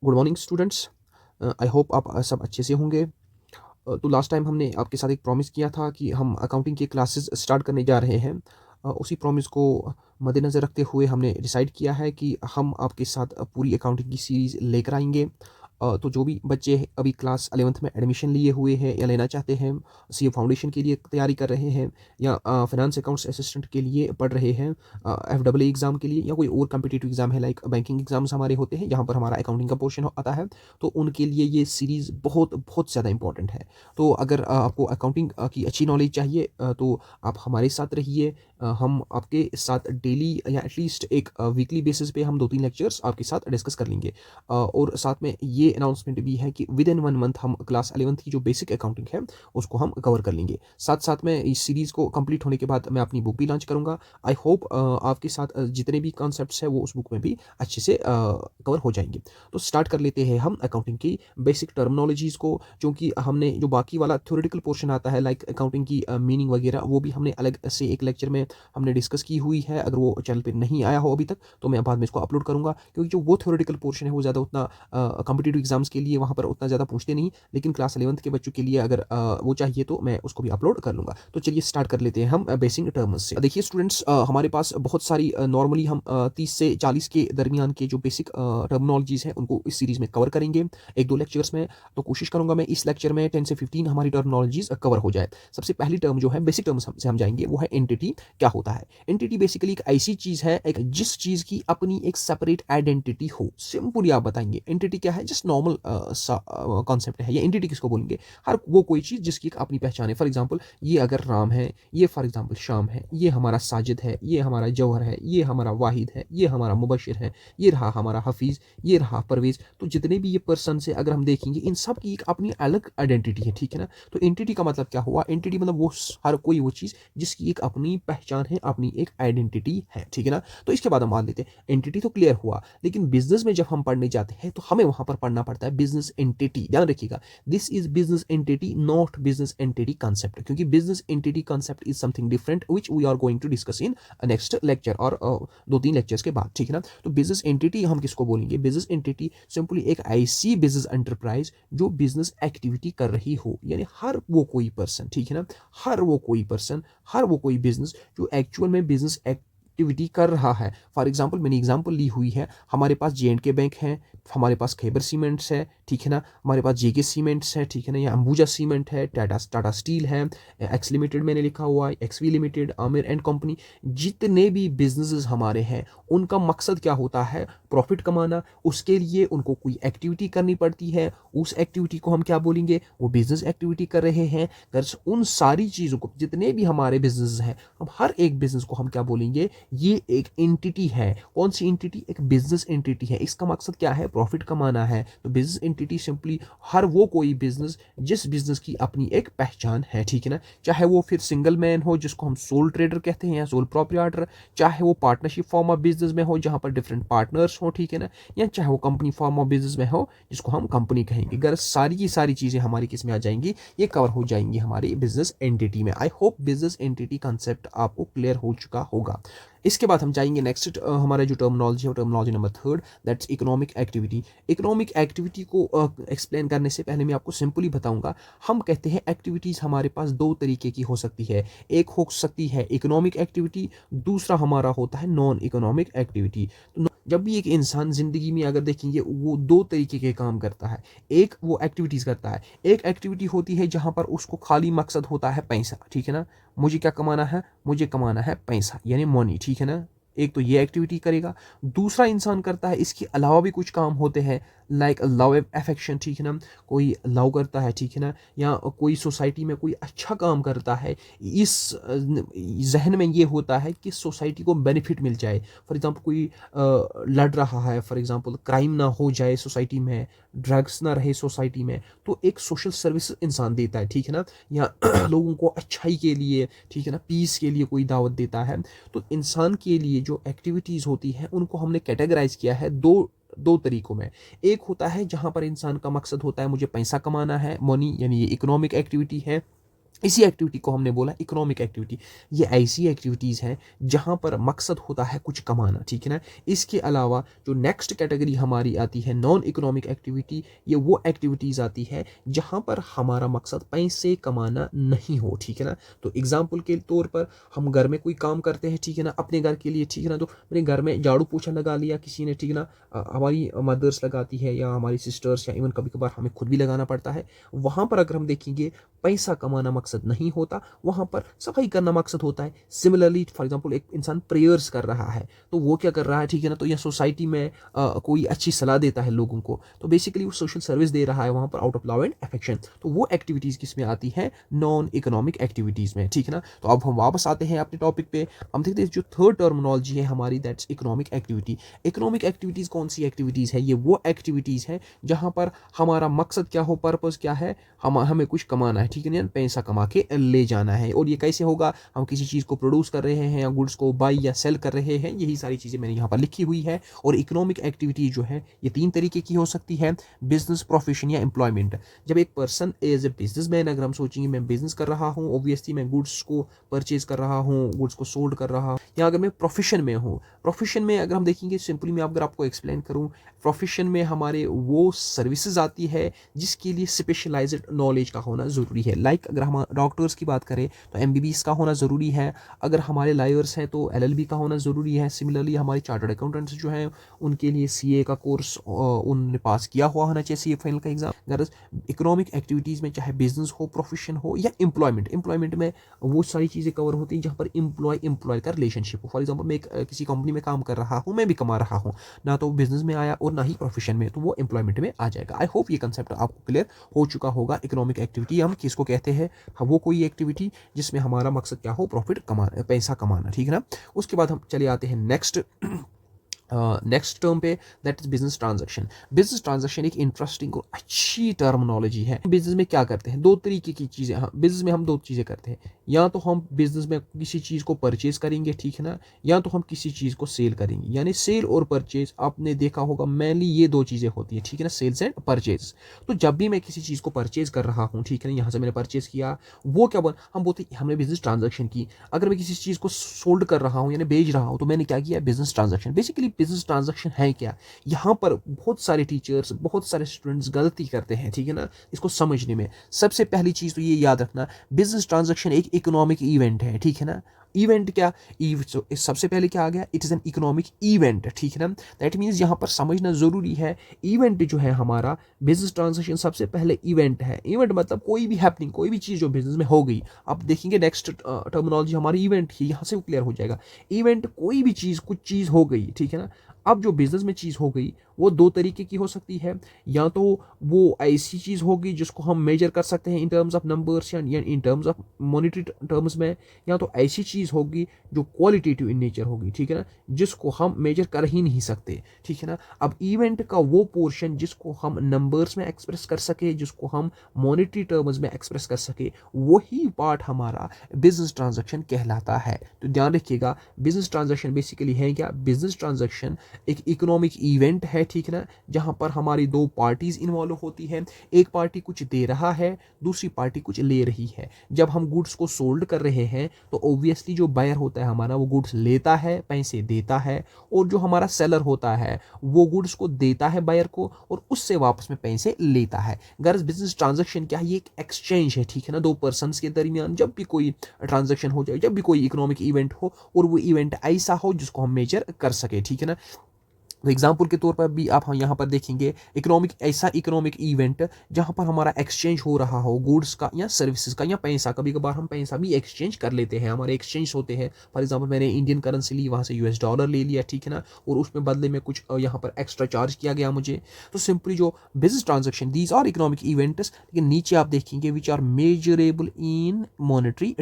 Good morning students. I hope आप सब अच्छे से होंगे। तो लास्ट टाइम हमने आपके साथ एक प्रॉमिस किया था कि हम अकाउंटिंग की क्लासेस स्टार्ट करने जा रहे हैं। उसी प्रॉमिस को मद्देनज़र रखते हुए हमने डिसाइड किया है कि हम आपके साथ पूरी अकाउंटिंग की सीरीज़ लेकर आएंगे। तो जो भी बच्चे अभी क्लास 11th में एडमिशन लिए हुए हैं या लेना चाहते हैं, सीए फाउंडेशन के लिए तैयारी कर रहे हैं, या फाइनेंस अकाउंट्स असिस्टेंट के लिए पढ़ रहे हैं, FAA एग्ज़ाम के लिए, या कोई और कम्पिटिटिव एग्ज़ाम है लाइक बैंकिंग एग्ज़ाम्स हमारे होते हैं, यहाँ पर हमारा अकाउंटिंग का पोर्शन आता है। तो उनके लिए ये सीरीज़ बहुत बहुत ज़्यादा इंपॉर्टेंट है। तो अगर आपको अकाउंटिंग की अच्छी नॉलेज चाहिए, तो आप हमारे साथ रहिए। हम आपके साथ डेली या एटलीस्ट एक वीकली बेसिस पे हम 2-3 लेक्चर्स आपके साथ डिस्कस कर लेंगे। और साथ में ये अनाउंसमेंट भी है कि विद इन 1 मंथ हम क्लास 11th की जो बेसिक अकाउंटिंग है उसको हम कवर कर लेंगे। साथ-साथ में इस सीरीज़ को कंप्लीट होने के बाद मैं अपनी बुक भी लॉन्च करूँगा। आई होप आपके साथ जितने भी कॉन्सेप्ट्स हैं वो उस बुक में भी अच्छे से कवर हो जाएँगे। तो स्टार्ट कर लेते हैं हम अकाउंटिंग की बेसिक टर्मिनोलॉजीज़ को, क्योंकि हमने जो बाकी वाला थ्योरेटिकल पोर्शन आता है लाइक अकाउंटिंग की मीनिंग वगैरह, वो भी हमने अलग से एक लेक्चर में हमने डिस्कस की हुई है। अगर वो चैनल पे नहीं आया हो अभी तक तो मैं बाद में इसको अपलोड करूँगा, क्योंकि जो वो थ्योरेटिकल पोर्शन है वो ज़्यादा उतना कॉम्पिटिटिव एग्जाम्स के लिए वहाँ पर उतना ज़्यादा पूछते नहीं, लेकिन क्लास 11th के बच्चों के लिए अगर वो चाहिए तो मैं उसको भी अपलोड कर लूँगा। तो चलिए स्टार्ट कर लेते हैं हम बेसिक टर्म्स से। देखिए स्टूडेंट्स, हमारे पास बहुत सारी नॉर्मली हम 30 से 40 के दरमियान के जो बेसिक टर्मिनोलॉजीज़ हैं उनको इस सीरीज़ में कवर करेंगे 1-2 लेक्चर्स में। तो कोशिश करूँगा मैं इस लेक्चर में 10 से 15 हमारी टर्मिनोलॉजीज़ कवर हो जाए। सबसे पहली टर्म जो है बेसिक टर्म्स से हम जाएँगे वो है एंटिटी। क्या होता है? एंटिटी बेसिकली एक ऐसी चीज़ है, एक जिस चीज़ की अपनी एक सेपरेट आइडेंटिटी हो। सिंपली आप बताएँगे एंटिटी क्या है? जस्ट नॉर्मल सा कॉन्सेप्ट है। ये एंटिटी किसको बोलेंगे? हर वो कोई चीज़ जिसकी एक अपनी पहचान है। फॉर एग्ज़ाम्पल ये अगर राम है, ये फॉर एग्ज़ाम्पल श्याम है, ये हमारा साजिद है, ये हमारा जौहर है, ये हमारा वाहिद है, ये हमारा मुबशिर है, ये रहा हमारा हफ़ीज़, ये रहा परवेज़। तो जितने भी ये पर्सन्स हैं अगर हम देखेंगे इन सब की एक अपनी अलग आइडेंटिटी है, ठीक है ना? तो एंटिटी का मतलब क्या हुआ? एंटिटी मतलब वो हर कोई वो चीज़ जिसकी एक अपनी पहचान है, अपनी एक आइडेंटिटी है, ठीक है ना? तो इसके बाद हम मान लेते हैं एंटिटी तो क्लियर हुआ, लेकिन बिज़नेस में जब हम पढ़ने जाते हैं तो हमें वहाँ पर पढ़ना पड़ता है बिज़नेस एंटिटी। ध्यान रखिएगा, this is business entity not business entity concept, क्योंकि business entity concept is something different which we are going to discuss in next lecture और 2-3 लेक्चर्स के बाद, ठीक है ना? तो बिज़नेस एंटिटी हम किसको बोलेंगे? बिज़नेस एंटिटी सिंपली एक ऐसी बिज़नेस एंटरप्राइज़ जो बिज़नेस एक्टिविटी कर रही हो, यानी हर वो कोई पर्सन, ठीक है ना? हर वो कोई पर्सन, हर वो कोई बिज़नेस जो एक्चुअल में बिज़नेस एक्टिविटी कर रहा है। फॉर एग्ज़ाम्पल मैंने एग्ज़ाम्पल ली हुई है, हमारे पास J&K बैंक है, हमारे पास खैबर सीमेंट्स है, ठीक है ना? हमारे पास JK सीमेंट्स है, ठीक है ना? या अंबुजा सीमेंट है, टाटा स्टील है, एक्स लिमिटेड मैंने लिखा हुआ है, XV limited, Aamir and company. जितने भी बिज़नेसेस हमारे हैं, उनका मकसद क्या होता है? प्रॉफ़िट कमाना। उसके लिए उनको कोई एक्टिविटी करनी पड़ती है, उस एक्टिविटी को हम क्या बोलेंगे? वो बिज़नेस एक्टिविटी कर रहे हैं। गर्स उन सारी चीज़ों को, जितने भी हमारे बिज़नेस हैं, हम हर एक बिज़नेस को हम क्या बोलेंगे? ये एक एंटिटी है। कौन सी एंटिटी? एक बिज़नेस एंटिटी है। इसका मकसद क्या है? प्रॉफ़िट कमाना है। तो बिज़नेस एंटिटी सिंपली हर वो कोई बिज़नेस जिस बिज़नेस की अपनी एक पहचान है, ठीक है ना? चाहे वो फिर सिंगल मैन हो जिसको हम सोल ट्रेडर कहते हैं या सोल प्रोप्राइटर, चाहे वो पार्टनरशिप फॉर्म ऑफ बिज़नेस में हो जहाँ पर डिफरेंट पार्टनर्स हो, ठीक है ना? या चाहे वो कंपनी फॉर्म ऑफ बिज़नेस में हो जिसको हम कंपनी कहेंगे। गर्स सारी की सारी चीज़ें हमारी किस में आ जाएँगी? ये कवर हो जाएँगी हमारी बिज़नेस एंटिटी में। I hope business entity concept आपको क्लियर हो चुका होगा। इसके बाद हम जाएँगे नेक्स्ट, हमारा जो टर्मिनोलॉजी है वो terminology number 3, that's economic activity. Economic activity को एक्सप्लेन करने से पहले मैं आपको सिंपली बताऊँगा। हम कहते हैं एक्टिविटीज़ हमारे पास 2 तरीके की हो सकती है। एक हो सकती है इकोनॉमिक एक्टिविटी, दूसरा हमारा होता है नॉन इकोनॉमिक एक्टिविटी। तो जब भी एक इंसान ज़िंदगी में अगर देखेंगे वो 2 तरीके के काम करता है। एक वो एक्टिविटीज़ करता है, एक एक्टिविटी होती है जहाँ पर उसको खाली मकसद होता है पैसा, ठीक है ना? मुझे क्या कमाना है? मुझे कमाना है पैसा, यानी मनी, ठीक है ना? एक तो ये एक्टिविटी करेगा। दूसरा इंसान करता है इसके अलावा भी कुछ काम होते हैं लाइक लव अफेक्शन, ठीक है ना? कोई लव करता है, ठीक है ना? या कोई सोसाइटी में कोई अच्छा काम करता है, इस ज़हन में ये होता है कि सोसाइटी को बेनिफिट मिल जाए। फॉर एग्ज़ाम्पल कोई लड़ रहा है, फॉर एग्ज़ाम्पल क्राइम ना हो जाए सोसाइटी में, ड्रग्स ना रहे सोसाइटी में, तो एक सोशल सर्विस इंसान देता है, ठीक है ना? या लोगों को अच्छाई के लिए, ठीक है ना, पीस के लिए कोई दावत देता है। तो इंसान के लिए जो एक्टिविटीज़ होती हैं उनको हमने कैटेगराइज़ किया है दो तरीकों में। एक होता है जहाँ पर इंसान का मकसद होता है मुझे पैसा कमाना है, मनी, यानी ये इकोनॉमिक एक्टिविटी है। इसी एक्टिविटी को हमने बोला इकोनॉमिक एक्टिविटी। ये ऐसी एक्टिविटीज़ हैं जहाँ पर मकसद होता है कुछ कमाना, ठीक है ना। इसके अलावा जो नेक्स्ट कैटेगरी हमारी आती है नॉन इकोनॉमिक एक्टिविटी, ये वो एक्टिविटीज़ आती है जहाँ पर हमारा मकसद पैसे कमाना नहीं हो, ठीक है ना। तो एग्जाम्पल के तौर पर हम घर में कोई काम करते हैं, ठीक है ना, अपने घर के लिए, ठीक है ना। तो अपने घर में झाड़ू पोछा लगा लिया किसी ने, ठीक है ना। हमारी मदर्स लगाती है या हमारी सिस्टर्स, या इवन कभी कभार हमें खुद भी लगाना पड़ता है। वहाँ पर अगर हम देखेंगे पैसा कमाना मकसद नहीं होता, वहाँ पर सफाई करना मकसद होता है। सिमिलरली फॉर एग्जांपल एक इंसान प्रेयर्स कर रहा है, तो वो क्या कर रहा है, ठीक है ना। तो यह सोसाइटी में कोई अच्छी सलाह देता है लोगों को, तो बेसिकली वो सोशल सर्विस दे रहा है वहाँ पर out of love and affection. तो वो एक्टिविटीज़ किस में आती है, नॉन इकोनॉमिक एक्टिविटीज़ में, ठीक है ना। तो अब हम वापस आते हैं अपने टॉपिक पे। हम देखते हैं जो थर्ड टर्मिनोलॉजी है हमारी, that's economic activity. Economic activities कौन सी एक्टिविटीज़ है, ये वो एक्टिविटीज़ है जहाँ पर हमारा मकसद क्या हो, पर्पज़ क्या है, हमें कुछ कमाना है, ठीक है ना, पैसा कमा के ले जाना है। और ये कैसे होगा, हम किसी चीज़ को प्रोड्यूस कर रहे हैं या गुड्स को बाई या सेल कर रहे हैं, यही सारी चीज़ें मैंने यहाँ पर लिखी हुई है। और इकोनॉमिक एक्टिविटी जो है ये 3 तरीके की हो सकती है, बिजनेस, प्रोफेशन या एम्प्लॉयमेंट। जब एक person as a business man, अगर हम सोचेंगे मैं बिजनेस कर रहा हूँ, ऑब्वियसली मैं गुड्स को परचेज कर रहा हूँ, गुड्स को सोल्ड कर रहा हूँ। या अगर मैं प्रोफेशन में हूँ, प्रोफेशन में अगर हम देखेंगे सिंपली मैं अगर आपको एक्सप्लेन करूँ, प्रोफेशन में हमारे वो सर्विसेज आती है जिसके लिए स्पेशलाइज्ड नॉलेज का होना ज़रूरी है। लाइक अगर हम डॉक्टर्स की बात करें तो एमबीबीएस का होना ज़रूरी है। अगर हमारे लॉयर्स हैं तो एलएलबी का होना ज़रूरी है। सिमिलरली हमारे चार्टर्ड अकाउंटेंट्स जो हैं उनके लिए सीए का कोर्स उन्होंने पास किया हुआ होना चाहिए, सीए फाइनल का एग्जाम। अगर इकोनॉमिक एक्टिविटीज़ में चाहे बिजनेस हो, प्रोफेशन हो या एम्प्लॉयमेंट में वो सारी चीज़ें कवर होती हैं जहाँ पर एम्प्लॉय का रिलेशनशिप हो। फॉर एग्जाम्पल मैं किसी कंपनी में काम कर रहा हूँ, मैं भी कमा रहा हूँ, ना तो बिजनेस में आया और ना ही प्रोफेशन में, तो वो एम्प्लॉयमेंट में आ जाएगा। आई होप ये कंसेप्ट आपको क्लियर हो चुका होगा। इकोनॉमिक एक्टिविटी हम किसको कहते हैं, वो कोई एक्टिविटी जिसमें हमारा मकसद क्या हो, प्रॉफिट कमाना, पैसा कमाना, ठीक है ना। उसके बाद हम चले आते हैं नेक्स्ट टर्म पे, that is business transaction. Business transaction एक इंटरेस्टिंग और अच्छी टर्मिनोलॉजी है। बिजनेस में क्या करते हैं, 2 तरीके की चीज़ें, हाँ बिजनेस में हम 2 चीज़ें करते हैं। या तो हम बिजनेस में किसी चीज़ को परचेज करेंगे, ठीक है ना, या तो हम किसी चीज़ को सेल करेंगे। यानी सेल और परचेज आपने देखा होगा मेनली ये 2 चीज़ें होती हैं, ठीक है ना, सेल्स एंड परचेज। तो जब भी मैं किसी चीज़ को परचेज कर रहा हूँ, ठीक है ना, यहाँ से मैंने परचेज किया, वो क्या हम बोलते हैं हमने बिजनेस ट्रांजैक्शन की। अगर मैं किसी चीज़ को सोल्ड कर रहा हूँ यानी बेच रहा हूँ, तो मैंने क्या किया, business transaction. Basically business transaction है क्या, यहाँ पर बहुत सारे टीचर्स, बहुत सारे स्टूडेंट्स गलती करते हैं, ठीक है ना, इसको समझने में। सबसे पहली चीज़ तो ये याद रखना, बिजनेस ट्रांजैक्शन एक इकोनॉमिक इवेंट है, ठीक है ना। इवेंट क्या, सबसे पहले क्या आ गया, it is an economic event, ठीक है ना। दैट मीन्स यहाँ पर समझना ज़रूरी है, इवेंट जो है हमारा बिजनेस ट्रांजैक्शन सबसे पहले इवेंट है। इवेंट मतलब कोई भी हैपनिंग, कोई भी चीज़ जो बिजनेस में हो गई। आप देखेंगे नेक्स्ट टर्मिनोलॉजी हमारी इवेंट ही, यहाँ से क्लियर हो जाएगा। इवेंट कोई भी चीज़, कुछ चीज़ हो गई, ठीक है ना। अब जो बिजनेस में चीज़ हो गई वो 2 तरीके की हो सकती है। या तो वो ऐसी चीज़ होगी जिसको हम मेजर कर सकते हैं इन टर्म्स ऑफ नंबर्स या in terms of monetary terms में, या तो ऐसी चीज़ होगी जो क्वालिटेटिव इन नेचर होगी, ठीक है ना, जिसको हम मेजर कर ही नहीं सकते, ठीक है ना। अब इवेंट का वो पोर्शन जिसको हम नंबर्स में एक्सप्रेस कर सके, जिसको हम मॉनिटरी टर्म्स में एक्सप्रेस कर सके, वही पार्ट हमारा बिजनेस ट्रांजैक्शन कहलाता है। तो ध्यान रखिएगा, बिजनेस ट्रांजैक्शन बेसिकली है क्या, बिजनेस ट्रांजैक्शन एक इकोनॉमिक इवेंट है, ठीक है ना, जहां पर हमारी 2 पार्टीज इन्वॉल्व होती हैं। एक पार्टी कुछ दे रहा है, दूसरी पार्टी कुछ ले रही है। जब हम गुड्स को सोल्ड कर रहे हैं तो ऑब्वियसली जो बायर होता है हमारा, वो गुड्स लेता है, पैसे देता है, और जो हमारा सेलर होता है वो गुड्स को देता है बायर को और उससे वापस में पैसे लेता है। गर्ज बिजनेस ट्रांजैक्शन क्या है, ये एक एक्सचेंज है, ठीक है ना, 2 पर्सन्स के दरमियान जब भी कोई ट्रांजैक्शन हो जाए, जब भी कोई इकोनॉमिक इवेंट हो और वो इवेंट ऐसा हो जिसको हम मेजर कर सके, ठीक है ना। तो एग्जाम्पल के तौर पर भी आप यहाँ पर देखेंगे ऐसा इकोनॉमिक इवेंट जहाँ पर हमारा एक्सचेंज हो रहा हो गुड्स का या सर्विसेज का या पैसा। कभी कभार हम पैसा भी एक्सचेंज कर लेते हैं, हमारे एक्सचेंज होते हैं। फॉर एग्जाम्पल मैंने इंडियन करेंसी ली, वहाँ से यूएस डॉलर ले लिया, ठीक है ना, और उसमें बदले में कुछ यहाँ पर एक्स्ट्रा चार्ज किया गया मुझे। तो सिंपली जो business transaction, these are economic events. लेकिन नीचे आप देखेंगे which are measurable in monetary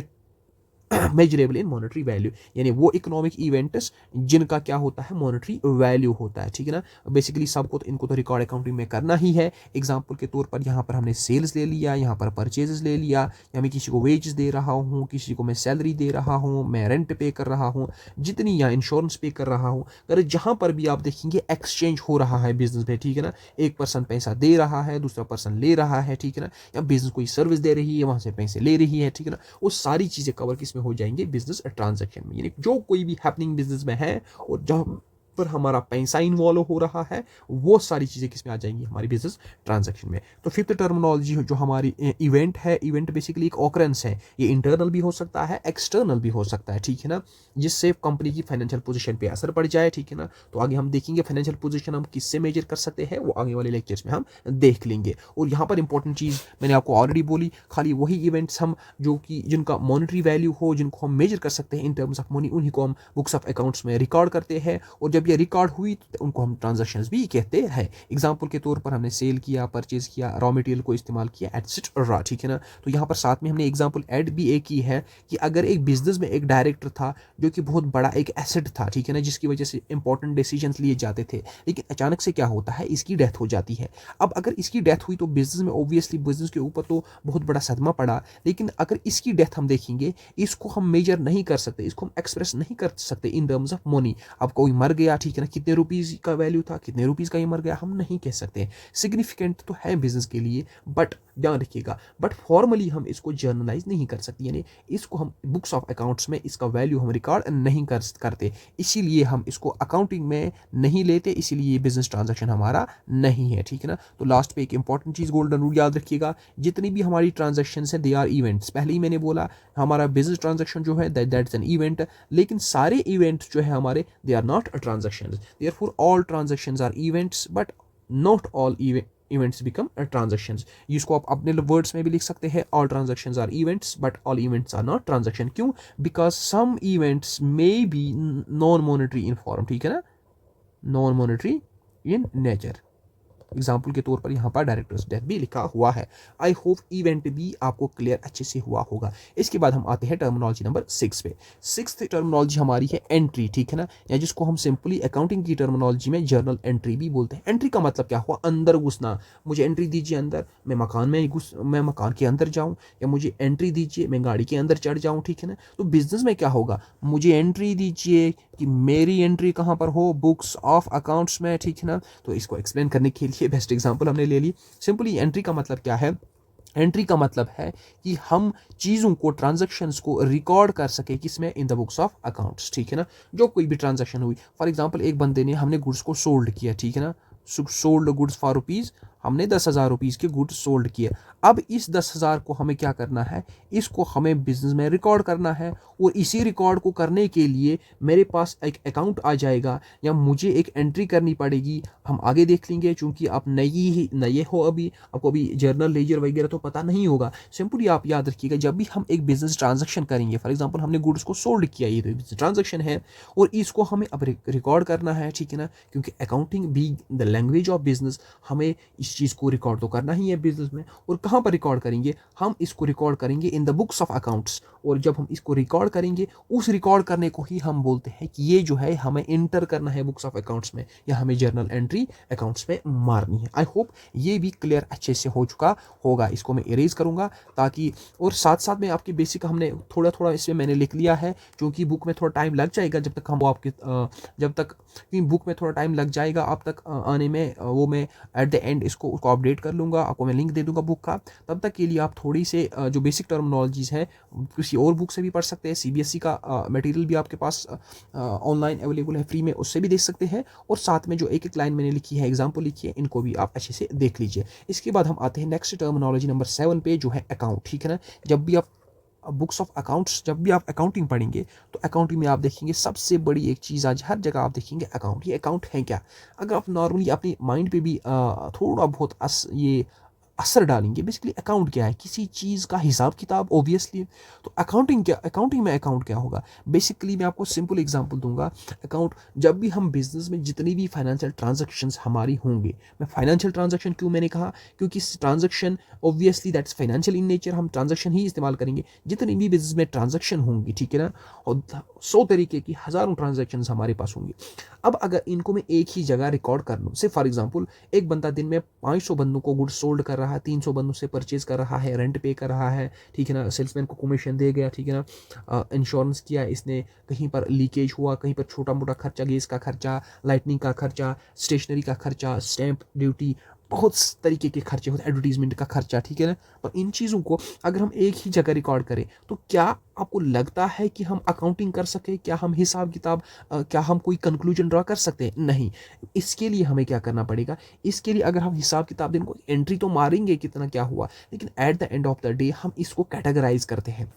measurable in monetary value, यानी वो इकोनॉमिक इवेंट्स जिनका क्या होता है, मॉनेटरी वैल्यू होता है, ठीक है ना। बेसिकली सबको तो इनको तो रिकॉर्ड अकाउंटिंग में करना ही है। एग्जांपल के तौर पर यहाँ पर हमने सेल्स ले लिया, यहाँ पर परचेजेस ले लिया, या मैं किसी को वेजेस दे रहा हूँ, किसी को मैं सैलरी दे रहा हूँ, मैं रेंट पे कर रहा हूँ, जितनी या इंश्योरेंस पे कर रहा हूँ, अगर जहाँ पर भी आप देखेंगे एक्सचेंज हो रहा है बिजनेस में, ठीक है ना, एक पर्सन पैसा दे रहा है, दूसरा पर्सन ले रहा है, ठीक है ना, या बिजनेस कोई सर्विस दे रही है, वहाँ से पैसे ले रही है, ठीक है ना, वो सारी चीज़ें कवर किस में हो जाएंगे, बिजनेस ट्रांजैक्शन में। यानी जो कोई भी हैपनिंग बिजनेस में है और जहाँ पर हमारा पैसा इन्वॉल्व हो रहा है, वो सारी चीज़ें किस में आ जाएंगी, हमारी बिजनेस ट्रांजैक्शन में। तो फिफ्थ टर्मिनोलॉजी जो हमारी इवेंट है, इवेंट बेसिकली एक ऑकरेंस है, ये इंटरनल भी हो सकता है, एक्सटर्नल भी हो सकता है, ठीक है ना, जिससे कंपनी की फाइनेंशियल पोजीशन पे असर पड़ जाए, ठीक है ना। तो आगे हम देखेंगे फाइनेंशियल पोजीशन हम किससे मेजर कर सकते हैं, वो आगे वाले लेक्चर्स में हम देख लेंगे। और यहाँ पर इंपॉर्टेंट चीज़ मैंने आपको ऑलरेडी बोली, खाली वही इवेंट्स हम जो कि जिनका मॉनेटरी वैल्यू हो, जिनको हम मेजर कर सकते हैं इन टर्म्स ऑफ मनी, उन्हीं को हम बुक्स ऑफ अकाउंट्स में रिकॉर्ड करते हैं। और जब ये रिकॉर्ड हुई तो उनको हम ट्रांजैक्शंस भी कहते हैं। एग्जांपल के तौर पर हमने सेल किया, परचेज किया, रॉ मटेरियल को इस्तेमाल किया, एटसेट्रा, ठीक है ना। तो यहाँ पर साथ में हमने एग्जांपल ऐड भी एक की है कि अगर एक बिजनेस में एक डायरेक्टर था जो कि बहुत बड़ा एक एसेट था, ठीक है ना, जिसकी वजह से इंपॉर्टेंट डिसीजंस लिए जाते थे, लेकिन अचानक से क्या होता है, इसकी डेथ हो जाती है। अब अगर इसकी डेथ हुई तो बिजनेस में ऑब्वियसली बिजनेस के ऊपर तो बहुत बड़ा सदमा पड़ा, लेकिन अगर इसकी डेथ हम देखेंगे, इसको हम मेजर नहीं कर सकते, इसको हम एक्सप्रेस नहीं कर सकते इन टर्म्स ऑफ मनी। अब कोई मर गया, ठीक है ना, कितने रुपीज़ का वैल्यू था, कितने रुपीज़ का ये मर गया, हम नहीं कह सकते। सिग्निफिकेंट तो है बिजनेस के लिए, बट ध्यान रखिएगा, बट फॉर्मली हम इसको जर्नलाइज नहीं कर सकते, यानी इसको हम बुक्स ऑफ अकाउंट्स में इसका वैल्यू हम रिकॉर्ड नहीं करते, इसीलिए हम इसको अकाउंटिंग में नहीं लेते, इसीलिए ये बिजनेस ट्रांजैक्शन हमारा नहीं है, ठीक है ना। तो लास्ट पे एक इंपॉर्टेंट चीज़ गोल्डन रूल याद रखिएगा, जितनी भी हमारी ट्रांजैक्शन है दे आर इवेंट्स। पहले ही मैंने बोला हमारा बिजनेस ट्रांजैक्शन जो है दैट्स एन इवेंट, लेकिन सारे इवेंट्स जो है हमारे they are not transactions, therefore all transactions are events, but not all events become transactions. इसको आप अपने वर्ड्स में भी लिख सकते हैं, all transactions are events but all events are not transaction. क्यों? Because some events may be non monetary in form, ठीक है ना, non monetary in nature. Example के तौर पर यहाँ पर डायरेक्टर्स डेथ भी लिखा हुआ है। आई होप इवेंट भी आपको क्लियर अच्छे से हुआ होगा। इसके बाद हम आते हैं टर्मिनोलॉजी नंबर 6 पे। सिक्स्थ टर्मिनोलॉजी हमारी है एंट्री, ठीक है ना, या जिसको हम सिंपली अकाउंटिंग की टर्मिनोलॉजी में जर्नल एंट्री भी बोलते हैं। एंट्री का मतलब क्या हुआ? अंदर घुसना। मुझे एंट्री दीजिए अंदर, मैं मकान के अंदर जाऊँ, या मुझे एंट्री दीजिए मैं गाड़ी के अंदर चढ़ जाऊँ, ठीक है ना। तो बिजनेस में क्या होगा? मुझे एंट्री दीजिए कि मेरी एंट्री कहाँ पर हो, बुक्स ऑफ अकाउंट्स में, ठीक है ना। तो इसको एक्सप्लेन करने के लिए बेस्ट एग्जांपल हमने ले ली। सिंपली एंट्री का मतलब क्या है? एंट्री का मतलब है कि हम चीज़ों को, ट्रांजैक्शंस को रिकॉर्ड कर सके किसमें, इन द बुक्स ऑफ अकाउंट्स, ठीक है ना। जो कोई भी ट्रांजैक्शन हुई, फॉर एग्जांपल एक बंदे ने, हमने गुड्स को सोल्ड किया, ठीक है ना, सोल्ड गुड्स फॉर रुपीज़, हमने 10,000 रुपीज़ के गुड्स सोल्ड किए। अब इस 10,000 को हमें क्या करना है, इसको हमें बिजनेस में रिकॉर्ड करना है, और इसी रिकॉर्ड को करने के लिए मेरे पास एक अकाउंट आ जाएगा, या मुझे एक एंट्री करनी पड़ेगी। हम आगे देख लेंगे, चूंकि आप नए हो, अभी आपको अभी जर्नल लेजर वगैरह तो पता नहीं होगा। सिंपली आप याद रखिएगा, जब भी हम एक बिजनेस ट्रांजैक्शन करेंगे, फॉर एग्जांपल हमने गुड्स को सोल्ड किया, ये तो बिजनेस ट्रांजैक्शन है, और इसको हमें अब रिकॉर्ड करना है, ठीक है ना, क्योंकि अकाउंटिंग भी द लैंग्वेज ऑफ बिजनेस, हमें इस चीज़ को रिकॉर्ड तो करना ही है बिजनेस में। और कहाँ पर रिकॉर्ड करेंगे? हम इसको रिकॉर्ड करेंगे इन द बुक्स ऑफ अकाउंट्स। और जब हम इसको रिकॉर्ड करेंगे, उस रिकॉर्ड करने को ही हम बोलते हैं कि ये जो है हमें इंटर करना है बुक्स ऑफ अकाउंट्स में, या हमें जर्नल एंट्री अकाउंट्स में मारनी है। आई होप ये भी क्लियर अच्छे से हो चुका होगा। इसको मैं इरेज करूंगा ताकि, और साथ साथ में आपकी बेसिक हमने थोड़ा थोड़ा इसमें मैंने लिख लिया है, क्योंकि बुक में थोड़ा टाइम लग जाएगा जब तक हम वो आपके जब तक बुक में थोड़ा टाइम लग जाएगा आप तक आने में, वो मैं एट द एंड इसको अपडेट कर लूँगा, आपको मैं लिंक दे दूंगा बुक का। तब तक के लिए आप थोड़ी से जो बेसिक टर्मिनोलॉजीज है किसी और बुक से भी पढ़ सकते हैं। सीबीएसई का मटेरियल भी आपके पास ऑनलाइन अवेलेबल है, फ्री में, उससे भी देख सकते हैं। और साथ में जो एक एक लाइन मैंने लिखी है, एग्जाम्पल लिखी है, इनको भी आप अच्छे से देख लीजिए। इसके बाद हम आते हैं नेक्स्ट टर्मिनोलॉजी नंबर 7 पे, जो है अकाउंट, ठीक है ना। जब भी आप बुक्स ऑफ अकाउंट्स, जब भी आप अकाउंटिंग पढ़ेंगे, तो अकाउंटिंग में आप देखेंगे सबसे बड़ी एक चीज़, आज हर जगह आप देखेंगे अकाउंट। ये अकाउंट है क्या? अगर आप नॉर्मली अपनी माइंड पे भी थोड़ा बहुत ये असर डालेंगे। बेसिकली अकाउंट क्या है, किसी चीज़ का हिसाब किताब ऑब्वियसली। तो अकाउंटिंग क्या, अकाउंटिंग में अकाउंट क्या होगा, बेसिकली मैं आपको सिंपल एग्जांपल दूंगा। अकाउंट, जब भी हम बिजनेस में जितनी भी फाइनेंशियल ट्रांजैक्शंस हमारी होंगे, मैं फाइनेंशियल ट्रांजैक्शन क्यों मैंने कहा, क्योंकि transaction obviously that's financial in nature, हम ट्रांजैक्शन ही इस्तेमाल करेंगे। जितनी भी बिजनेस में ट्रांजैक्शन होंगी, ठीक है ना, और 100 तरीके की हज़ारों ट्रांजैक्शन हमारे पास होंगी। अब अगर इनको मैं एक ही जगह रिकॉर्ड कर लूँ, से फॉर एग्जांपल एक बंदा दिन में 500 बंदों को गुड्स सोल्ड कर रहा है, 300 बंदों से परचेज कर रहा है, रेंट पे कर रहा है, ठीक है ना, सेल्समैन को कमीशन दे गया, ठीक है ना, इंश्योरेंस किया इसने, कहीं पर लीकेज हुआ, कहीं पर छोटा मोटा खर्चा, गैस का खर्चा, लाइटनिंग का खर्चा, स्टेशनरी का खर्चा, स्टैंप ड्यूटी, बहुत तरीके के खर्चे होते हैं, एडवर्टीजमेंट का खर्चा, ठीक है ना। पर इन चीज़ों को अगर हम एक ही जगह रिकॉर्ड करें तो क्या आपको लगता है कि हम अकाउंटिंग कर सके, क्या हम हिसाब किताब, क्या हम कोई कंक्लूजन ड्रा कर सकते हैं? नहीं। इसके लिए हमें क्या करना पड़ेगा, इसके लिए अगर हम हिसाब किताब दिन को एंट्री तो मारेंगे कितना क्या हुआ, लेकिन at the end of the day हम इसको कैटेगराइज करते हैं।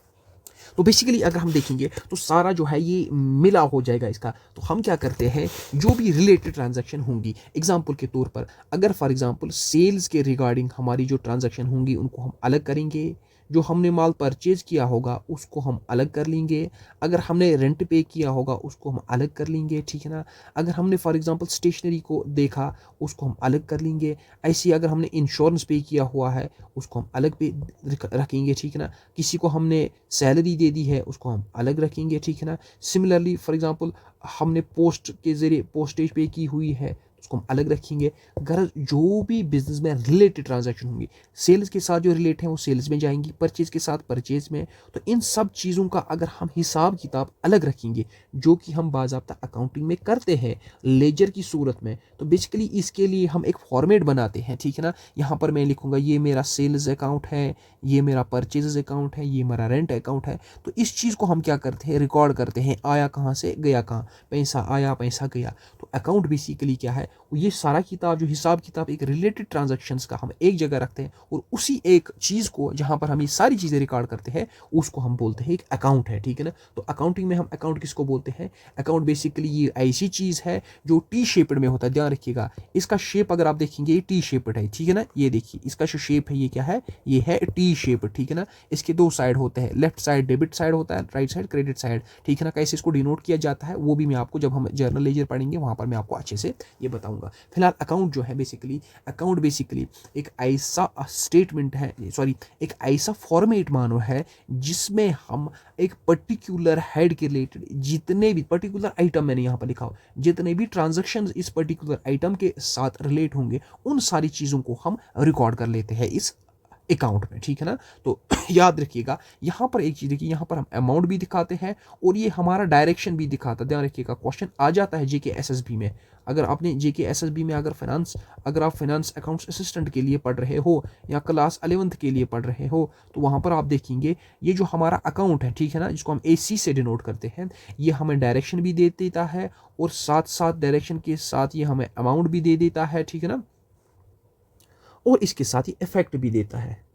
तो बेसिकली अगर हम देखेंगे तो सारा जो है ये मिला हो जाएगा इसका। तो हम क्या करते हैं, जो भी रिलेटेड ट्रांजैक्शन होंगी, एग्जांपल के तौर पर अगर फॉर एग्जांपल सेल्स के रिगार्डिंग हमारी जो ट्रांजैक्शन होंगी उनको हम अलग करेंगे, जो हमने माल परचेज किया होगा उसको हम अलग कर लेंगे, अगर हमने रेंट पे किया होगा उसको हम अलग कर लेंगे, ठीक है ना, अगर हमने फॉर एग्जांपल स्टेशनरी को देखा उसको हम अलग कर लेंगे, ऐसे अगर हमने इंश्योरेंस पे किया हुआ है उसको हम अलग पे रखेंगे, ठीक है ना, किसी को हमने सैलरी दे दी है उसको हम अलग रखेंगे, ठीक है ना। सिमिलरली फॉर एग्जांपल हमने पोस्ट के ज़रिए पोस्टेज पे की हुई है उसको हम अलग रखेंगे। गरज जो भी बिजनेस में रिलेटेड ट्रांजैक्शन होंगी, सेल्स के साथ जो रिलेट हैं वो सेल्स में जाएंगी, परचेज के साथ परचेज में, तो इन सब चीज़ों का अगर हम हिसाब किताब अलग रखेंगे, जो कि हम बाज़ाब्ता अकाउंटिंग में करते हैं लेजर की सूरत में, तो बेसिकली इसके लिए हम एक फॉर्मेट बनाते हैं, ठीक है ना। यहाँ पर मैं लिखूंगा ये मेरा सेल्स अकाउंट है, ये मेरा परचेज अकाउंट है, ये मेरा रेंट अकाउंट है। तो इस चीज़ को हम क्या करते हैं, रिकॉर्ड करते हैं, आया कहाँ से गया कहाँ, पैसा आया पैसा गया। तो अकाउंट बेसिकली क्या है, ये सारा किताब जो हिसाब किताब एक रिलेटेड ट्रांजैक्शंस का हम एक जगह रखते हैं, और उसी एक चीज़ को जहाँ पर हम ये सारी चीज़ें रिकॉर्ड करते हैं उसको हम बोलते हैं एक अकाउंट है, ठीक है ना। तो अकाउंटिंग में हम अकाउंट किसको बोलते हैं, अकाउंट बेसिकली ये ऐसी चीज़ है जो टी शेप्ड में होता है। ध्यान रखिएगा, इसका शेप अगर आप देखेंगे ये टी शेप्ड है, ठीक है ना। ये देखिए इसका जो शेप है ये क्या है, ये है टी शेप्ड, ठीक है ना। इसके दो साइड होते हैं, लेफ्ट साइड डेबिट साइड होता है, राइट साइड क्रेडिट साइड, ठीक है ना। कैसे इसको डिनोट किया जाता है वो भी मैं आपको जब हम जर्नल लेजर पढ़ेंगे वहाँ पर मैं आपको अच्छे से ये बताऊंगा। फिलहाल अकाउंट जो है बेसिकली, अकाउंट बेसिकली एक ऐसा स्टेटमेंट है, सॉरी एक ऐसा फॉर्मेट मानो है जिसमें हम एक पर्टिकुलर हेड के रिलेटेड जितने भी पर्टिकुलर आइटम, मैंने यहाँ पर लिखा हो, जितने भी ट्रांजैक्शन इस पर्टिकुलर आइटम के साथ रिलेट होंगे उन सारी चीज़ों को हम रिकॉर्ड कर लेते हैं इस अकाउंट में, ठीक है ना। तो याद रखिएगा यहाँ पर एक चीज़ देखिए, यहाँ पर हम अमाउंट भी दिखाते हैं और ये हमारा डायरेक्शन भी दिखाता है। ध्यान रखिएगा क्वेश्चन आ जाता है जेके एसएसबी में, अगर आपने जेके एसएसबी में अगर आप फाइनेंस अकाउंट्स असिस्टेंट के लिए पढ़ रहे हो या क्लास 11th के लिए पढ़ रहे हो, तो वहाँ पर आप देखेंगे ये जो हमारा अकाउंट है, ठीक है ना, जिसको हम AC से डिनोट करते हैं, ये हमें डायरेक्शन भी दे देता है और साथ साथ डायरेक्शन के साथ ये हमें अमाउंट भी दे देता है, ठीक है ना, और इसके साथ ही इफेक्ट भी देता है।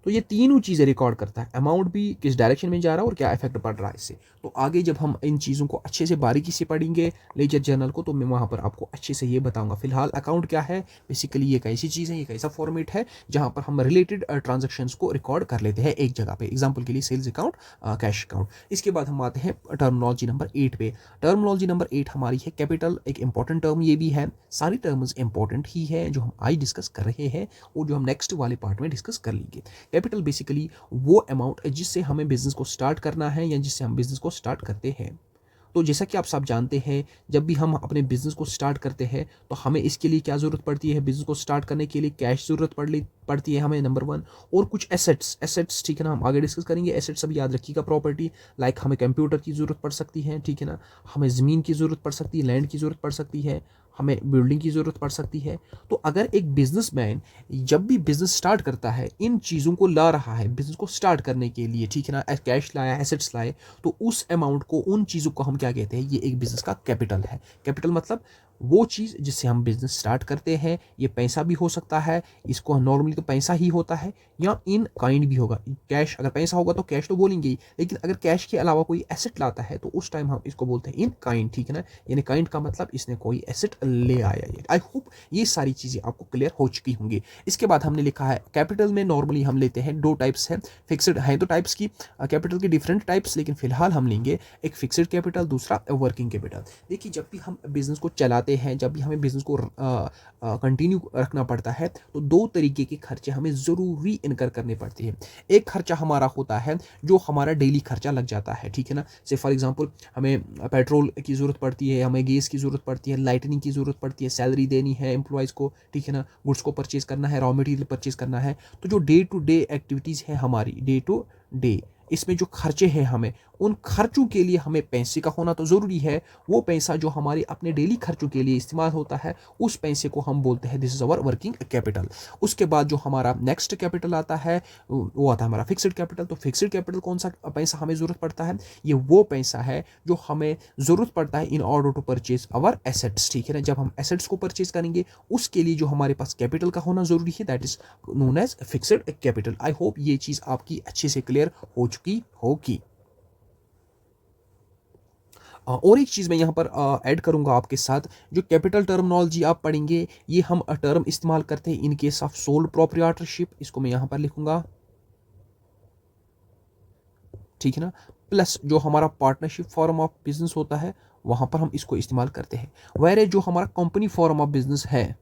तो ये तीनों चीज़ें रिकॉर्ड करता है, अमाउंट भी किस डायरेक्शन में जा रहा है और क्या इफेक्ट पड़ रहा है इससे। तो आगे जब हम इन चीज़ों को अच्छे से बारीकी से पढ़ेंगे लेजर जर्नल को, तो मैं वहाँ पर आपको अच्छे से ये बताऊंगा। फिलहाल अकाउंट क्या है, बेसिकली ये कैसी चीज़ है, ये कैसा फॉर्मेट है जहाँ पर हम रिलेटेड ट्रांजेक्शन्स को रिकॉर्ड कर लेते हैं एक जगह पे, एग्जाम्पल के लिए सेल्स अकाउंट, कैश अकाउंट। इसके बाद हम आते हैं टर्मिनोलॉजी नंबर 8 पे। टर्मिनोलॉजी नंबर 8 हमारी है कैपिटल, एक इंपॉर्टेंट टर्म ये भी है, सारी टर्म्स इंपॉर्टेंट ही है जो हम आज डिस्कस कर रहे हैं और जो हम नेक्स्ट वाले पार्ट में डिस्कस कर लेंगे। कैपिटल बेसिकली वो अमाउंट जिससे हमें बिजनेस को स्टार्ट करना है या जिससे हम बिजनेस को स्टार्ट करते हैं। तो जैसा कि आप सब जानते हैं, जब भी हम अपने बिजनेस को स्टार्ट करते हैं तो हमें इसके लिए क्या ज़रूरत पड़ती है, बिजनेस को स्टार्ट करने के लिए कैश ज़रूरत पड़ती है हमें, नंबर 1, और कुछ एसेट्स, ठीक है ना, हम आगे डिस्कस करेंगे। एसेट्स सब याद रखिएगा, प्रॉपर्टी, लाइक हमें कंप्यूटर की ज़रूरत पड़ सकती है, ठीक है ना, हमें ज़मीन की ज़रूरत पड़ सकती है, लैंड की ज़रूरत पड़ सकती है, हमें बिल्डिंग की ज़रूरत पड़ सकती है। तो अगर एक बिजनेसमैन जब भी बिजनेस स्टार्ट करता है इन चीज़ों को ला रहा है बिजनेस को स्टार्ट करने के लिए, ठीक है ना, कैश लाया, एसेट्स लाए, तो उस अमाउंट को, उन चीज़ों को हम क्या कहते हैं, ये एक बिजनेस का कैपिटल है। कैपिटल मतलब वो चीज़ जिससे हम बिज़नेस स्टार्ट करते हैं। ये पैसा भी हो सकता है, इसको नॉर्मली तो पैसा ही होता है, या इन काइंड भी होगा। कैश, अगर पैसा होगा तो कैश तो बोलेंगे ही, लेकिन अगर कैश के अलावा कोई एसेट लाता है तो उस टाइम हम इसको बोलते हैं इन काइंड, ठीक है ना। यानी काइंड का मतलब इसने कोई एसेट ले आया। आई होप ये सारी चीज़ें आपको क्लियर हो चुकी होंगी। इसके बाद हमने लिखा है कैपिटल में नॉर्मली हम लेते हैं दो टाइप्स हैं। फिक्स्ड है तो टाइप्स की कैपिटल की डिफरेंट टाइप्स, लेकिन फिलहाल हम लेंगे एक फिक्स्ड कैपिटल, दूसरा वर्किंग कैपिटल। देखिए, जब भी हम बिजनेस को चलाते हैं, जब भी हमें बिजनेस को कंटिन्यू रखना पड़ता है, तो दो तरीके के खर्चे हमें ज़रूरी इनकर करने पड़ते हैं। एक खर्चा हमारा होता है जो हमारा डेली खर्चा लग जाता है, ठीक है ना। से फॉर एग्जांपल हमें पेट्रोल की ज़रूरत पड़ती है, हमें गैस की ज़रूरत पड़ती है, लाइटनिंग की ज़रूरत पड़ती है, सैलरी देनी है एम्प्लॉयज़ को, ठीक है ना, गुड्स को परचेज़ करना है, रॉ मटेरियल परचेज़ करना है। तो जो डे टू डे एक्टिविटीज़ है हमारी, डे टू डे, इसमें जो खर्चे हैं हमें, उन खर्चों के लिए हमें पैसे का होना तो ज़रूरी है। वो पैसा जो हमारे अपने डेली खर्चों के लिए इस्तेमाल होता है, उस पैसे को हम बोलते हैं this is our working capital. उसके बाद जो हमारा नेक्स्ट कैपिटल आता है वो आता है हमारा फिक्स्ड कैपिटल। तो फिक्स्ड कैपिटल कौन सा पैसा हमें ज़रूरत पड़ता है? ये वो पैसा है जो हमें ज़रूरत पड़ता है in order to purchase our assets, ठीक है ना। जब हम एसेट्स को परचेज करेंगे, उसके लिए जो हमारे पास कैपिटल का होना ज़रूरी है, that is known as fixed capital. I hope ये चीज़ आपकी अच्छे से क्लियर हो चुकी होगी। और एक चीज़ मैं यहाँ पर ऐड करूँगा आपके साथ, जो कैपिटल टर्मिनोलॉजी आप पढ़ेंगे, ये हम टर्म इस्तेमाल करते हैं इन केस ऑफ सोल प्रोप्रिएटरशिप। इसको मैं यहाँ पर लिखूँगा, ठीक है ना। प्लस जो हमारा पार्टनरशिप फॉर्म ऑफ बिजनेस होता है, वहाँ पर हम इसको इस्तेमाल करते हैं। वेरे जो हमारा कंपनी फॉर्म ऑफ बिजनेस है,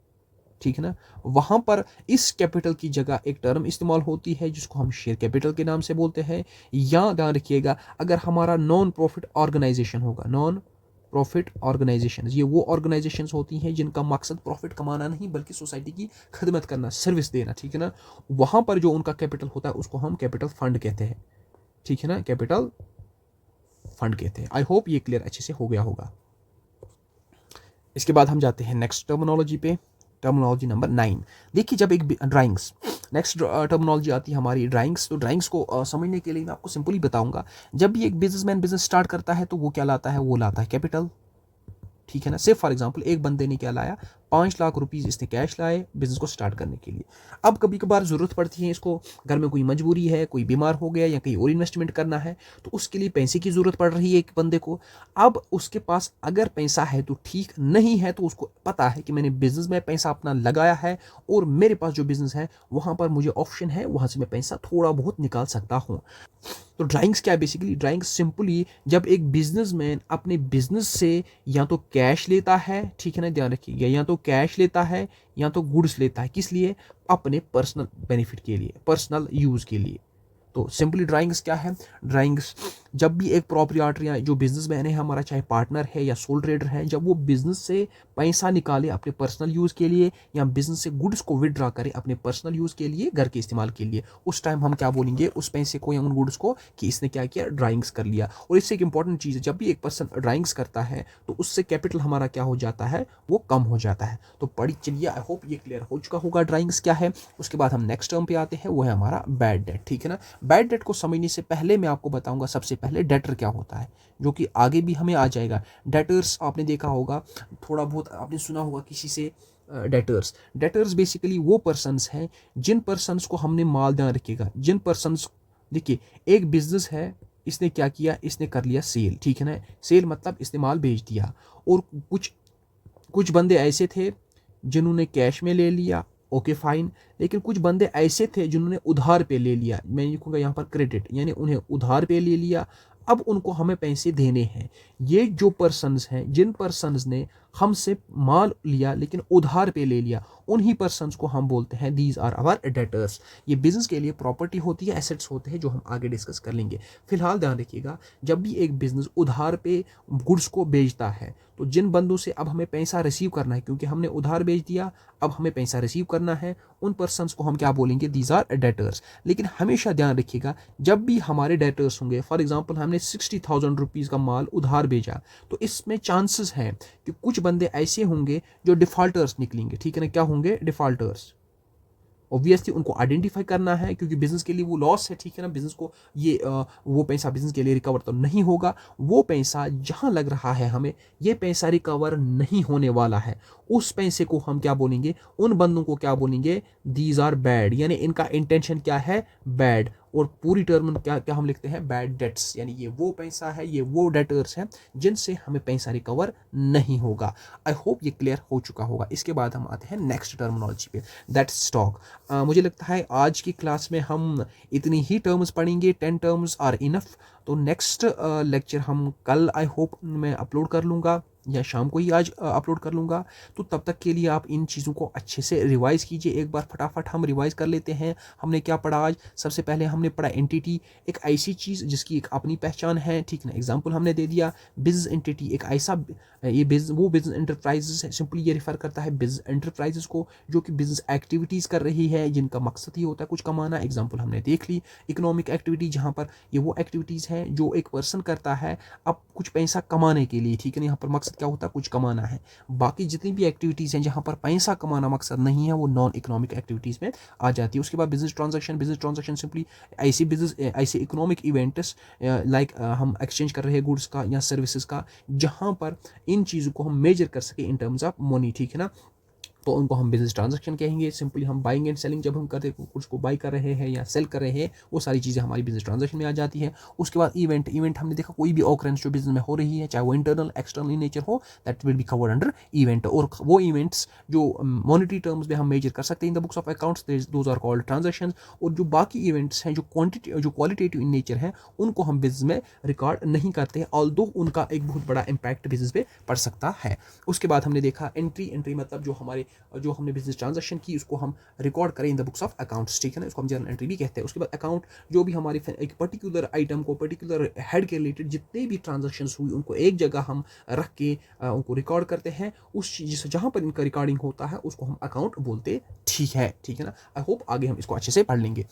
ठीक है ना, वहाँ पर इस कैपिटल की जगह एक टर्म इस्तेमाल होती है जिसको हम शेयर कैपिटल के नाम से बोलते हैं। या ध्यान रखिएगा, अगर हमारा नॉन प्रॉफिट ऑर्गेनाइजेशन होगा, नॉन प्रॉफिट ऑर्गेनाइजेशन, ये वो ऑर्गेनाइजेशंस होती हैं जिनका मकसद प्रॉफिट कमाना नहीं बल्कि सोसाइटी की खिदमत करना, सर्विस देना, ठीक है ना। वहाँ पर जो उनका कैपिटल होता है उसको हम कैपिटल फंड कहते हैं, ठीक है ना, कैपिटल फंड कहते हैं। आई होप ये क्लियर अच्छे से हो गया होगा। इसके बाद हम जाते हैं नेक्स्ट टर्मिनोलॉजी पे, टर्मिनोलॉजी नंबर 9। देखिए, जब एक ड्राइंग्स, नेक्स्ट टर्मिनोलॉजी आती है हमारी ड्राइंग्स। तो ड्राइंग्स को समझने के लिए मैं आपको सिंपली बताऊंगा, जब भी एक बिजनेसमैन बिजनेस स्टार्ट करता है तो वो क्या लाता है? वो लाता है कैपिटल, ठीक है ना। से फॉर एग्जांपल एक बंदे ने क्या लाया? 5 लाख रुपीज़ इसने कैश लाए बिजनेस को स्टार्ट करने के लिए। अब कभी कभार ज़रूरत पड़ती है इसको, घर में कोई मजबूरी है, कोई बीमार हो गया या कहीं और इन्वेस्टमेंट करना है, तो उसके लिए पैसे की ज़रूरत पड़ रही है एक बंदे को। अब उसके पास अगर पैसा है तो ठीक, नहीं है तो उसको पता है कि मैंने बिजनेस में पैसा अपना लगाया है और मेरे पास जो बिजनेस है वहाँ पर मुझे ऑप्शन है, वहाँ से मैं पैसा थोड़ा बहुत निकाल सकता हूँ। तो ड्राइंग्स क्या है? बेसिकली ड्राइंग्स सिंपली जब एक बिजनेसमैन अपने बिजनेस से या तो कैश लेता है, ठीक है ना, ध्यान रखिएगा, या तो कैश लेता है या तो गुड्स लेता है। किस लिए? अपने पर्सनल बेनिफिट के लिए, पर्सनल यूज़ के लिए। तो सिंपली ड्राइंग्स क्या है? ड्राइंग्स जब भी एक प्रॉपर्टी या जो बिजनेसमैन है हमारा, चाहे पार्टनर है या सोल ट्रेडर है, जब वो बिजनेस से पैसा निकाले अपने पर्सनल यूज़ के लिए या बिजनेस से गुड्स को विड्रॉ करे अपने पर्सनल यूज़ के लिए, घर के इस्तेमाल के लिए, उस टाइम हम क्या बोलेंगे उस पैसे को या उन गुड्स को कि इसने क्या किया? ड्राइंग्स कर लिया। और इससे एक इंपॉर्टेंट चीज़ है, जब भी एक पर्सन ड्राइंग्स करता है तो उससे कैपिटल हमारा क्या हो जाता है? वो कम हो जाता है। तो पढ़ी चलिए, आई होप ये क्लियर हो चुका होगा ड्राइंग्स क्या है। उसके बाद हम नेक्स्ट टर्म पे आते हैं, वो है हमारा बैड डेट, ठीक है ना। बैड डेट को समझने से पहले मैं आपको बताऊंगा सबसे पहले डेटर क्या होता है, जो कि आगे भी हमें आ जाएगा। डेटर्स आपने देखा होगा, थोड़ा बहुत आपने सुना होगा किसी से, डेटर्स। डेटर्स बेसिकली वो पर्सन्स हैं जिन पर्सन्स को हमने माल, ध्यान रखिएगा, जिन पर्सन्स, देखिए एक बिजनेस है, इसने क्या किया? इसने कर लिया सेल, ठीक है ना। सेल मतलब इसने माल बेच दिया, और कुछ कुछ बंदे ऐसे थे जिन्होंने कैश में ले लिया, ओके फाइन। लेकिन कुछ बंदे ऐसे थे जिन्होंने उधार पे ले लिया, मैं लिखूंगा यहाँ पर क्रेडिट, यानी उन्हें उधार पे ले लिया, अब उनको हमें पैसे देने हैं। ये जो पर्सन्स हैं, जिन पर्सन्स ने हमसे माल लिया लेकिन उधार पे ले लिया, उन्हीं पर्सन्स को हम बोलते हैं दीज आर आवर डेटर्स। ये बिजनेस के लिए प्रॉपर्टी होती है, एसेट्स होते हैं, जो हम आगे डिस्कस कर लेंगे। फिलहाल ध्यान रखिएगा, जब भी एक बिजनेस उधार पे गुड्स को बेचता है, तो जिन बंदों से अब हमें पैसा रिसीव करना है, क्योंकि हमने उधार बेच दिया, अब हमें पैसा रिसीव करना है, उन पर्सन्स को हम क्या बोलेंगे? These are debtors. लेकिन हमेशा ध्यान रखिएगा, जब भी हमारे डेटर्स होंगे, फॉर एग्जांपल हमने 60,000 रुपीज़ का माल उधार भेजा, तो इसमें चांसेस हैं कि कुछ बंदे ऐसे होंगे जो डिफॉल्टर्स निकलेंगे, ठीक है ना। क्या होंगे? डिफॉल्टर्स। ऑब्वियसली उनको आइडेंटिफाई करना है, क्योंकि बिजनेस के लिए वो लॉस है, ठीक है ना। बिजनेस को ये वो पैसा बिजनेस के लिए रिकवर तो नहीं होगा। वो पैसा जहां लग रहा है हमें ये पैसा रिकवर नहीं होने वाला है, उस पैसे को हम क्या बोलेंगे, उन बंदों को क्या बोलेंगे, दीज आर बैड, यानी इनका इंटेंशन क्या है, बैड। और पूरी टर्म क्या क्या हम लिखते हैं, बैड डेट्स, यानी ये वो पैसा है, ये वो डेटर्स हैं जिनसे हमें पैसा रिकवर नहीं होगा। आई होप ये क्लियर हो चुका होगा। इसके बाद हम आते हैं नेक्स्ट टर्मिनोलॉजी पे, दैट स्टॉक। मुझे लगता है आज की क्लास में हम इतनी ही टर्म्स पढ़ेंगे, 10 टर्म्स आर इनफ। तो नेक्स्ट लेक्चर हम कल आई होप मैं अपलोड कर लूँगा, या शाम को ही आज अपलोड कर लूँगा। तो तब तक के लिए आप इन चीज़ों को अच्छे से रिवाइज़ कीजिए। एक बार फटाफट हम रिवाइज़ कर लेते हैं। हमने क्या पढ़ा आज? सबसे पहले हमने पढ़ा एंटिटी, एक ऐसी चीज़ जिसकी एक अपनी पहचान है, ठीक ना। एग्जाम्पल हमने दे दिया बिजनेस एंटिटी, एक ऐसा ये वो बिजनेस एंटरप्राइजेस है, सिंपली ये रिफर करता है बिजनेस एंटरप्राइजेस को जो कि बिजनेस एक्टिविटीज़ कर रही है, जिनका मकसद ही होता है कुछ कमाना। एग्जाम्पल हमने देख ली इकोनॉमिक एक्टिविटी, जहाँ पर ये वो एक्टिविटीज़ हैं जो एक पर्सन करता है अब कुछ पैसा कमाने के लिए, ठीक है ना। यहाँ पर मकसद क्या होता है, कुछ कमाना है। बाकी जितनी भी एक्टिविटीज़ हैं जहाँ पर पैसा कमाना मकसद नहीं है, वो नॉन इकोनॉमिक एक्टिविटीज़ में आ जाती है। उसके बाद बिजनेस ट्रांजैक्शन सिंपली ऐसे इकोनॉमिक इवेंट्स लाइक हम एक्सचेंज कर रहे हैं गुड्स का या सर्विसेज का, जहाँ पर इन चीज़ों को हम मेजर कर सके इन टर्म्स ऑफ मनी, ठीक है ना। तो उनको हम बिजनेस ट्रांजैक्शन कहेंगे। सिंपली हम बाइंग एंड सेलिंग जब हम करते हैं, कुछ को बाई कर रहे हैं या सेल कर रहे हैं, वो सारी चीज़ें हमारी बिजनेस ट्रांजैक्शन में आ जाती है। उसके बाद इवेंट हमने देखा कोई भी ऑकरेंस जो बिजनेस में हो रही है, चाहे वो इंटरनल एक्सटर्नल इन नेचर हो, that will be covered under event. और वो इवेंट्स जो मॉनिटरी टर्म्स में हम मेजर कर सकते हैं in the books of accounts, those are called transaction. और जो बाकी इवेंट्स हैं जो क्वालिटेटिव इन नेचर है, उनको हम बिजनेस में रिकॉर्ड नहीं करते, ऑल्दो उनका एक बहुत बड़ा इंपैक्ट बिजनेस पे पड़ सकता है। उसके बाद हमने देखा एंट्री मतलब जो हमने बिजनेस ट्रांजैक्शन की उसको हम रिकॉर्ड करें इन द बुक्स ऑफ अकाउंट्स, ठीक है ना। इसको हम जर्नल एंट्री भी कहते हैं। उसके बाद अकाउंट जो भी हमारे एक पर्टिकुलर आइटम को, पर्टिकुलर हेड के रिलेटेड जितने भी ट्रांजैक्शंस हुई, उनको एक जगह हम रख के उनको रिकॉर्ड करते हैं। उस चीज़ जहाँ पर इनका रिकॉर्डिंग होता है उसको हम अकाउंट बोलते, ठीक है ना। आई होप आगे हम इसको अच्छे से पढ़ लेंगे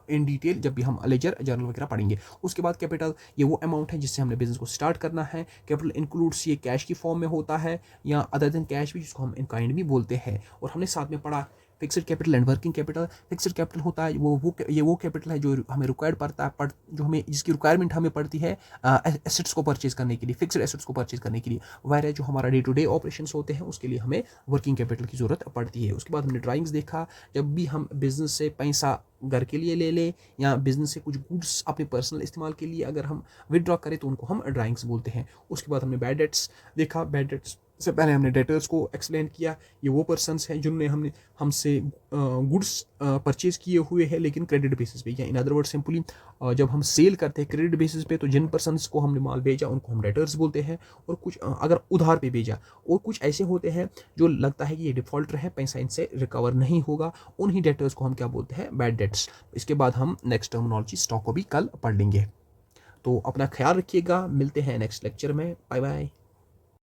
इन डिटेल जब भी हम लेजर जर्नल वगैरह पढ़ेंगे। उसके बाद कैपिटल, ये वो अमाउंट है जिससे हमने बिजनेस को स्टार्ट करना है। कैपिटल इंक्लूड्स, ये कैश की फॉर्म में होता है या अदर देन कैश भी, जिसको हम इन काइंड भी बोलते हैं। और हमने साथ में पढ़ा fixed capital and working capital. Fixed capital होता है वो कैपिटल है जो हमें रिक्वायर्ड पड़ता है, जो हमें जिसकी रिक्वायरमेंट हमें पड़ती है एसेट्स को परचेज करने के लिए, फिक्स्ड एसेट्स को परचेज करने के लिए। वह जो हमारा डे टू डे ऑपरेशंस होते हैं उसके लिए हमें वर्किंग कैपिटल की ज़रूरत पड़ती है। उसके बाद हमने ड्राइंग्स देखा, जब भी हम बिजनेस से पैसा घर के लिए ले लें या बिजनेस से कुछ गुड्स अपने पर्सनल इस्तेमाल के लिए अगर हम विदड्रॉ करें तो उनको हम ड्राइंग्स बोलते हैं। उसके बाद हमने बैड डेट्स देखा। बैड डेट्स से पहले हमने डेटर्स को एक्सप्लेन किया, ये वो पर्सन्स हैं जिन्होंने हमसे गुड्स परचेज किए हुए हैं लेकिन क्रेडिट बेसिस पे, या इन अदर वर्ड सिंपली जब हम सेल करते हैं क्रेडिट बेसिस पे तो जिन पर्सन्स को हमने माल भेजा उनको हम डेटर्स बोलते हैं। और कुछ अगर उधार पे भेजा, और कुछ ऐसे होते हैं जो लगता है कि ये डिफॉल्टर है, पैसा इनसे रिकवर नहीं होगा, उन्हीं डेटर्स को हम क्या बोलते हैं, बैड डेट्स। इसके बाद हम नेक्स्ट टर्मिनोलॉजी स्टॉक को भी कल पढ़ लेंगे। तो अपना ख्याल रखिएगा, मिलते हैं नेक्स्ट लेक्चर में। Bye bye.